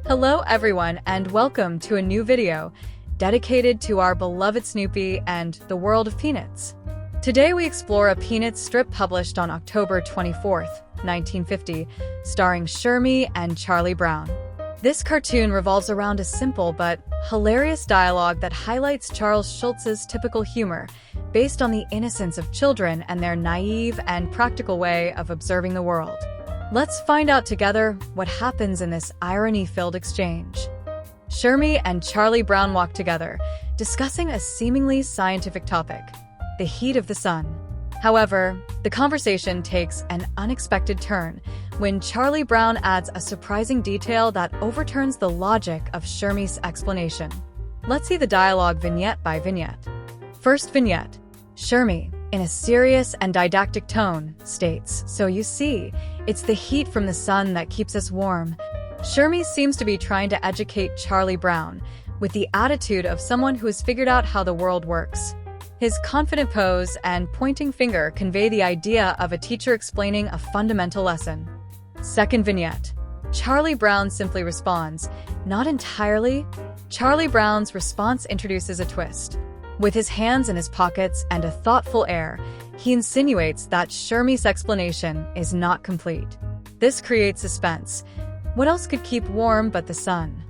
Hello everyone and welcome to a new video dedicated to our beloved Snoopy and the world of Peanuts. Today we explore a Peanuts strip published on October 24th, 1950, starring Shermy and Charlie Brown. This cartoon revolves around a simple but hilarious dialogue that highlights Charles Schulz's typical humor, based on the innocence of children and their naive and practical way of observing the world. Let's find out together what happens in this irony-filled exchange. Shermy and Charlie Brown walk together, discussing a seemingly scientific topic, the heat of the sun. However, the conversation takes an unexpected turn when Charlie Brown adds a surprising detail that overturns the logic of Shermy's explanation. Let's see the dialogue vignette by vignette. First vignette. Shermy, in a serious and didactic tone, states, "So you see, it's the heat from the sun that keeps us warm." Shermy seems to be trying to educate Charlie Brown, with the attitude of someone who has figured out how the world works. His confident pose and pointing finger convey the idea of a teacher explaining a fundamental lesson. Second vignette. Charlie Brown simply responds, "Not entirely." Charlie Brown's response introduces a twist. With his hands in his pockets and a thoughtful air, he insinuates that Shermy's explanation is not complete. This creates suspense. What else could keep warm but the sun?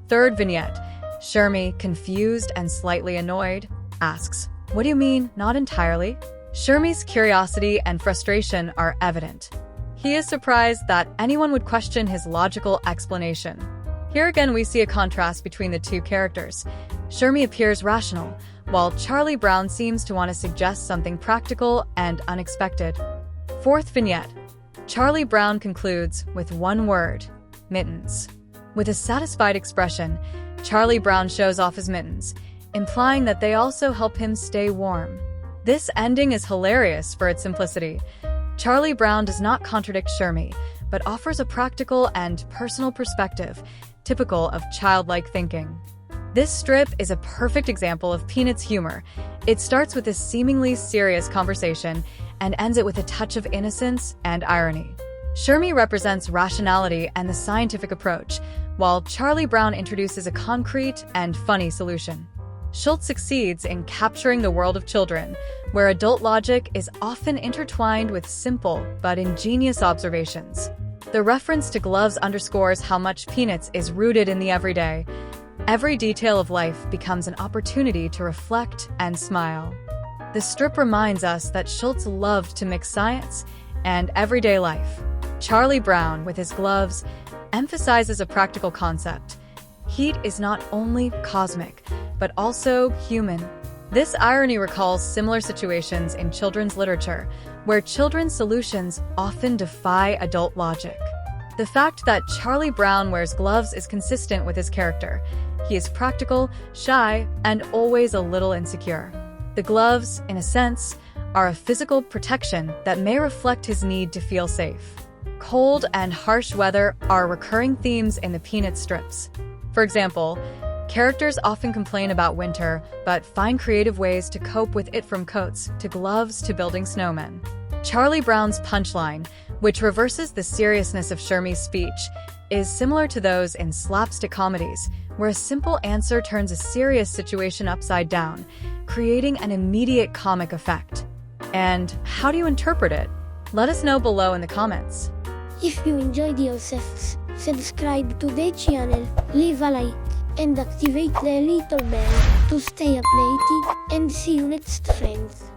Third vignette. Shermy, confused and slightly annoyed, asks, "What do you mean, not entirely?" Shermy's curiosity and frustration are evident. He is surprised that anyone would question his logical explanation. Here again we see a contrast between the two characters. Shermy appears rational, while Charlie Brown seems to want to suggest something practical and unexpected. Fourth vignette. Charlie Brown concludes with one word, mittens. With a satisfied expression, Charlie Brown shows off his mittens, implying that they also help him stay warm. This ending is hilarious for its simplicity. Charlie Brown does not contradict Shermy, but offers a practical and personal perspective, typical of childlike thinking. This strip is a perfect example of Peanuts humor. It starts with a seemingly serious conversation and ends it with a touch of innocence and irony. Shermy represents rationality and the scientific approach, while Charlie Brown introduces a concrete and funny solution. Schulz succeeds in capturing the world of children, where adult logic is often intertwined with simple but ingenious observations. The reference to gloves underscores how much Peanuts is rooted in the everyday. Every detail of life becomes an opportunity to reflect and smile. The strip reminds us that Schulz loved to mix science and everyday life. Charlie Brown, with his gloves, emphasizes a practical concept. Heat is not only cosmic, but also human. This irony recalls similar situations in children's literature, where children's solutions often defy adult logic. The fact that Charlie Brown wears gloves is consistent with his character. He is practical, shy, and always a little insecure. The gloves, in a sense, are a physical protection that may reflect his need to feel safe. Cold and harsh weather are recurring themes in the Peanuts strips. For example, characters often complain about winter, but find creative ways to cope with it, from coats to gloves to building snowmen. Charlie Brown's punchline, which reverses the seriousness of Shermy's speech, is similar to those in slapstick comedies, where a simple answer turns a serious situation upside down, creating an immediate comic effect. And how do you interpret it? Let us know below in the comments. If you enjoyed yourselves, subscribe to the channel, leave a like, and activate the little bell to stay updated, and see you next, friends.